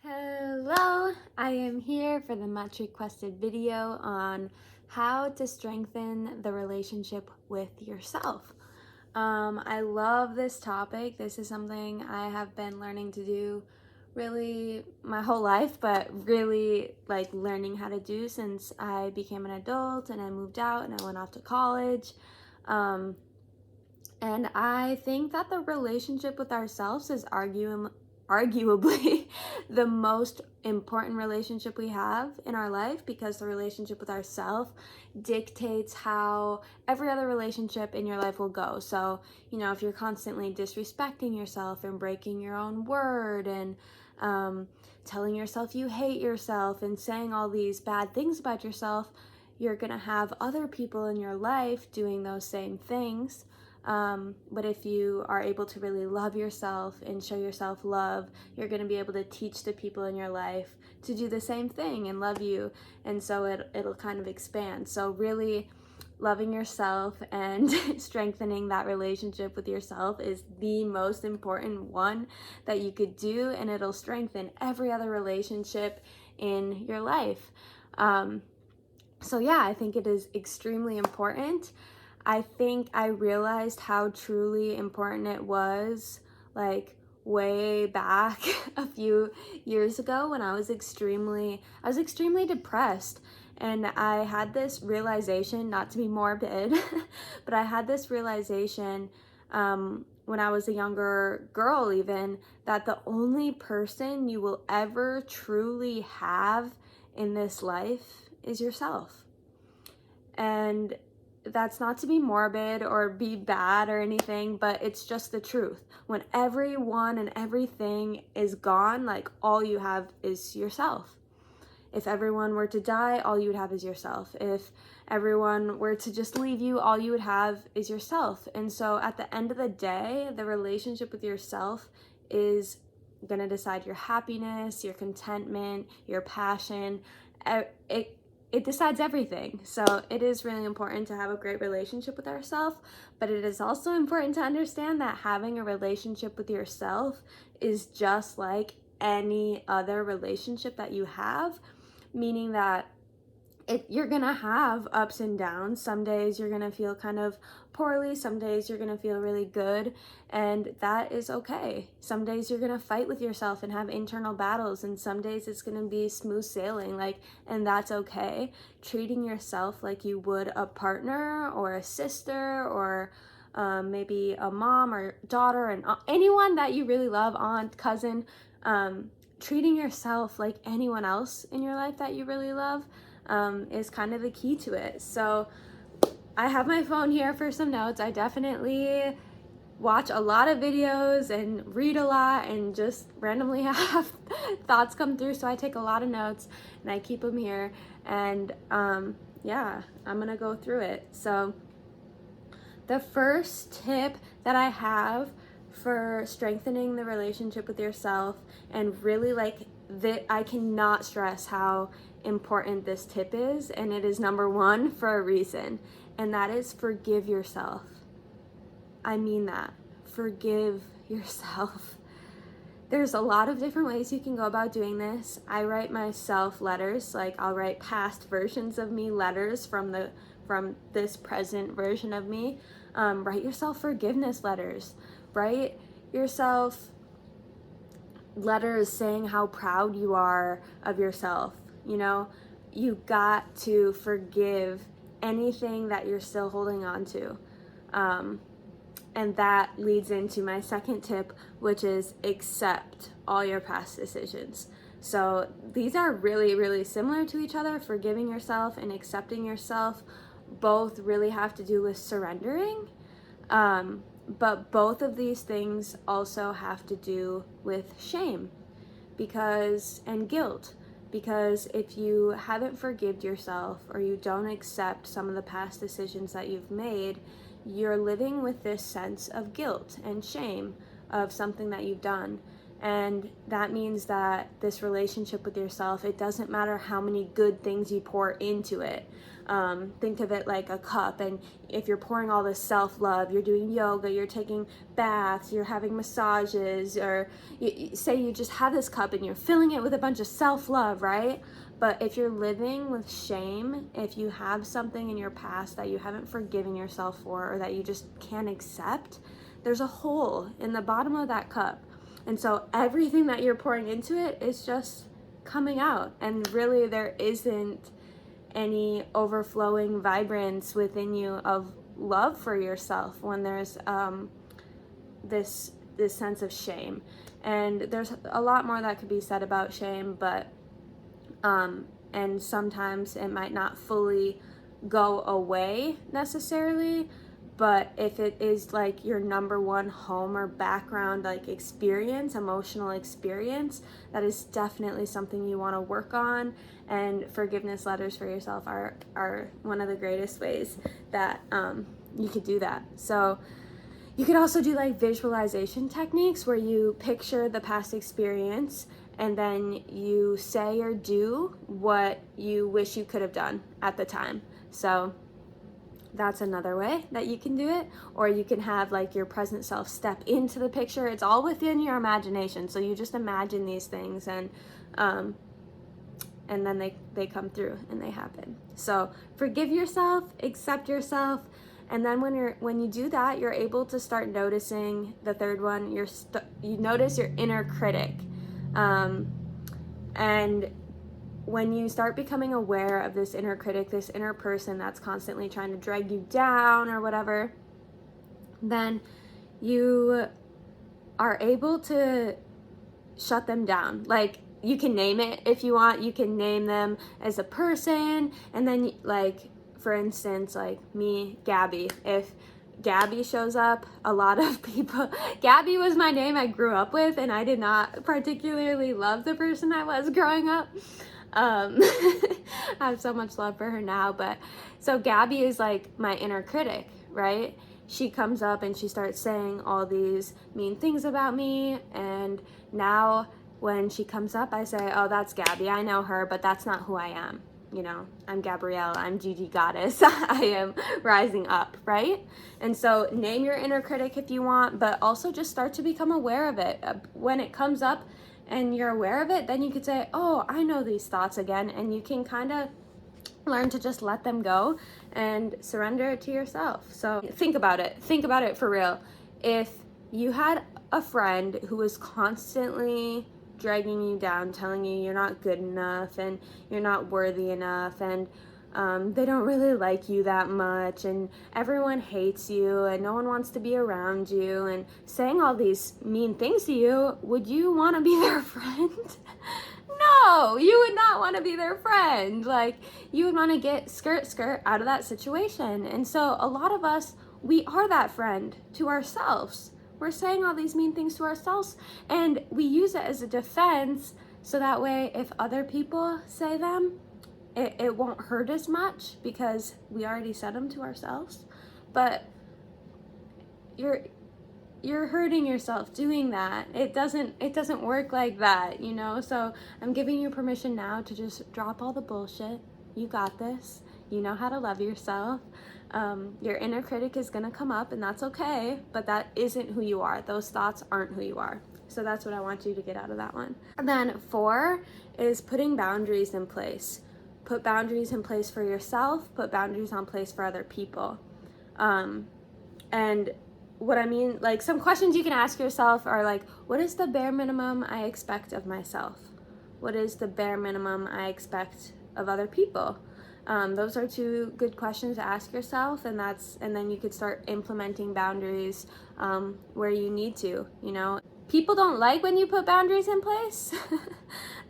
Hello, I am here for the much requested video on how to strengthen the relationship with yourself. I love this topic. This is something I have been learning to do really my whole life, but really like learning how to do since I became an adult and I moved out and I went off to college. And I think that the relationship with ourselves is arguably the most important relationship we have in our life, because the relationship with ourselves dictates how every other relationship in your life will go. So, if you're constantly disrespecting yourself and breaking your own word and telling yourself you hate yourself and saying all these bad things about yourself, you're gonna have other people in your life doing those same things. But if you are able to really love yourself and show yourself love, you're going to be able to teach the people in your life to do the same thing and love you. And so it'll kind of expand. So really loving yourself and strengthening that relationship with yourself is the most important one that you could do, and it'll strengthen every other relationship in your life. So yeah, I think it is extremely important. I think I realized how truly important it was like way back a few years ago when I was extremely depressed, and I had this realization, not to be morbid, but I had this realization when I was a younger girl even, that the only person you will ever truly have in this life is yourself. And that's not to be morbid or be bad or anything, but it's just the truth. When everyone and everything is gone, like all you have is yourself. If everyone were to die, all you would have is yourself. If everyone were to just leave you, all you would have is yourself. And so at the end of the day, the relationship with yourself is going to decide your happiness, your contentment, your passion. It decides everything. So it is really important to have a great relationship with ourselves, but it is also important to understand that having a relationship with yourself is just like any other relationship that you have, meaning that you're gonna have ups and downs. Some days you're gonna feel kind of poorly, some days you're gonna feel really good, and that is okay. Some days you're gonna fight with yourself and have internal battles, and some days it's gonna be smooth sailing, and that's okay. Treating yourself like you would a partner or a sister or maybe a mom or daughter and anyone that you really love, aunt, cousin, treating yourself like anyone else in your life that you really love is kind of the key to it. So I have my phone here for some notes. I definitely watch a lot of videos and read a lot and just randomly have thoughts come through. So I take a lot of notes and I keep them here. And yeah, I'm gonna go through it. So the first tip that I have for strengthening the relationship with yourself, and really I cannot stress how important this tip is, and it is number one for a reason, and that is forgive yourself. I mean that. Forgive yourself. There's a lot of different ways you can go about doing this. I write myself letters, I'll write past versions of me letters from this present version of me. Write yourself forgiveness letters. Write yourself letters saying how proud you are of yourself. You got to forgive anything that you're still holding on to. And that leads into my second tip, which is accept all your past decisions. So these are really, really similar to each other. Forgiving yourself and accepting yourself both really have to do with surrendering. But both of these things also have to do with shame and guilt. Because if you haven't forgiven yourself or you don't accept some of the past decisions that you've made, you're living with this sense of guilt and shame of something that you've done. And that means that this relationship with yourself, it doesn't matter how many good things you pour into it. Think of it like a cup, and if you're pouring all this self-love, you're doing yoga, you're taking baths, you're having massages, or say you just have this cup and you're filling it with a bunch of self-love, right? But if you're living with shame, if you have something in your past that you haven't forgiven yourself for, or that you just can't accept, there's a hole in the bottom of that cup. And so everything that you're pouring into it is just coming out. And really there isn't any overflowing vibrance within you of love for yourself when there's this sense of shame. And there's a lot more that could be said about shame, but and sometimes it might not fully go away necessarily, but if it is like your number one home or background, like experience, emotional experience, that is definitely something you want to work on. And forgiveness letters for yourself are one of the greatest ways that you could do that. So you could also do like visualization techniques where you picture the past experience and then you say or do what you wish you could have done at the time. So that's another way that you can do it. Or you can have like your present self step into the picture. It's all within your imagination. So you just imagine these things, and then they come through and they happen. So forgive yourself, accept yourself, and then when you do that, you're able to start noticing the third one. You notice your inner critic. And when you start becoming aware of this inner critic, this inner person that's constantly trying to drag you down or whatever, then you are able to shut them down. Like, you can name it if you want. You can name them as a person, and then like, for instance, like me, Gabby. If Gabby shows up, a lot of people, Gabby was my name I grew up with, and I did not particularly love the person I was growing up. I have so much love for her now, but so Gabby is like my inner critic, right? She comes up and she starts saying all these mean things about me, and now when she comes up, I say, oh, that's Gabby, I know her, but that's not who I am. You know, I'm Gabrielle, I'm Gigi Goddess, I am rising up, right? And so name your inner critic if you want, but also just start to become aware of it. When it comes up and you're aware of it, then you could say, oh, I know these thoughts again, and you can kind of learn to just let them go and surrender it to yourself. So think about it for real. If you had a friend who was constantly dragging you down, telling you you're not good enough and you're not worthy enough, and they don't really like you that much, and everyone hates you, and no one wants to be around you, and saying all these mean things to you, would you want to be their friend? No, you would not want to be their friend. Like, you would want to get skirt out of that situation. And so a lot of us, we are that friend to ourselves. We're saying all these mean things to ourselves, and we use it as a defense, so that way if other people say them, it won't hurt as much because we already said them to ourselves. But you're hurting yourself doing that. It doesn't work like that, you know? So I'm giving you permission now to just drop all the bullshit. You got this. You know how to love yourself. Your inner critic is gonna come up, and that's okay, but that isn't who you are. Those thoughts aren't who you are. So that's what I want you to get out of that one. And then 4 is putting boundaries in place. Put boundaries in place for yourself, put boundaries in place for other people. And what I mean, like, some questions you can ask yourself are like, what is the bare minimum I expect of myself? What is the bare minimum I expect of other people? Those are 2 good questions to ask yourself, and then you could start implementing boundaries where you need to, you know. People don't like when you put boundaries in place.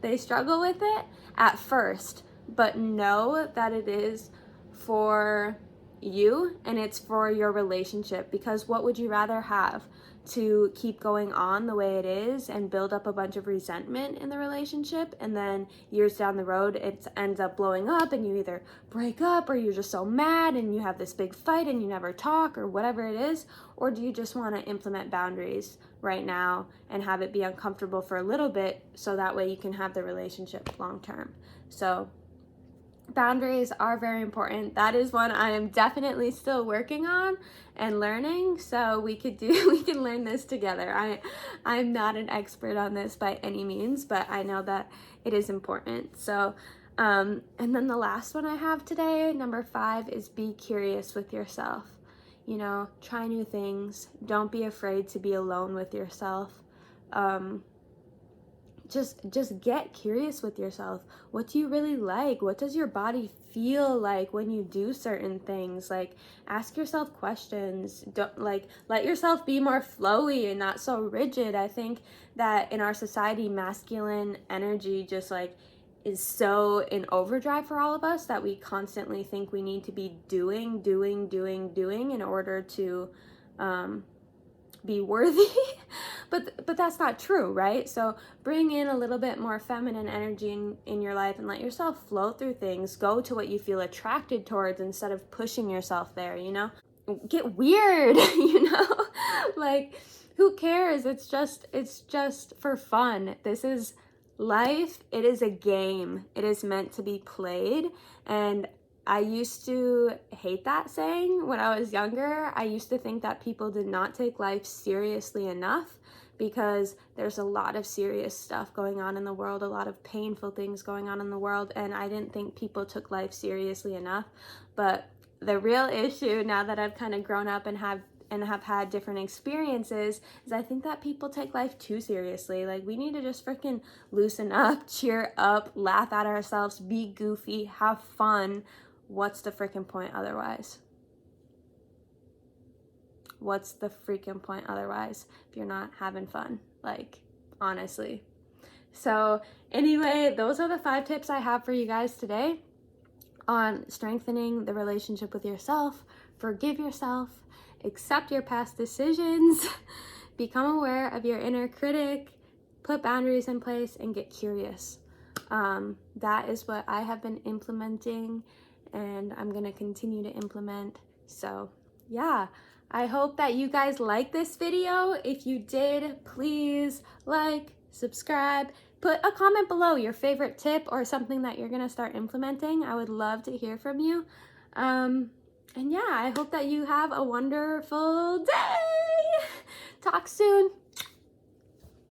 They struggle with it at first, but know that it is for you and it's for your relationship. Because what would you rather have? To keep going on the way it is and build up a bunch of resentment in the relationship, and then years down the road it ends up blowing up and you either break up, or you're just so mad and you have this big fight and you never talk, or whatever it is? Or do you just want to implement boundaries right now and have it be uncomfortable for a little bit, so that way you can have the relationship long term? So boundaries are very important. That is one I am definitely still working on and learning, so we can learn this together. I'm not an expert on this by any means, but I know that it is important. So and then the last one I have today, number 5, is be curious with yourself. You know, try new things. Don't be afraid to be alone with yourself. Just get curious with yourself. What do you really like? What does your body feel like when you do certain things? Like, ask yourself questions. Don't, like, let yourself be more flowy and not so rigid. I think that in our society, masculine energy just like is so in overdrive for all of us that we constantly think we need to be doing in order to be worthy. but that's not true, right? So bring in a little bit more feminine energy in your life and let yourself flow through things. Go to what you feel attracted towards instead of pushing yourself there, you know? Get weird, you know? Like, who cares? It's just for fun. This is life. It is a game. It is meant to be played. And I used to hate that saying when I was younger. I used to think that people did not take life seriously enough because there's a lot of serious stuff going on in the world, a lot of painful things going on in the world, and I didn't think people took life seriously enough. But the real issue, now that I've kind of grown up and have had different experiences, is I think that people take life too seriously. Like, we need to just freaking loosen up, cheer up, laugh at ourselves, be goofy, have fun. What's the freaking point otherwise? What's the freaking point otherwise if you're not having fun? Like, honestly. So anyway, those are the 5 tips I have for you guys today on strengthening the relationship with yourself. Forgive yourself, accept your past decisions, become aware of your inner critic, put boundaries in place, and get curious. That is what I have been implementing, and I'm gonna continue to implement. So yeah, I hope that you guys like this video. If you did, please like, subscribe, put a comment below your favorite tip or something that you're gonna start implementing. I would love to hear from you. And yeah, I hope that you have a wonderful day. Talk soon.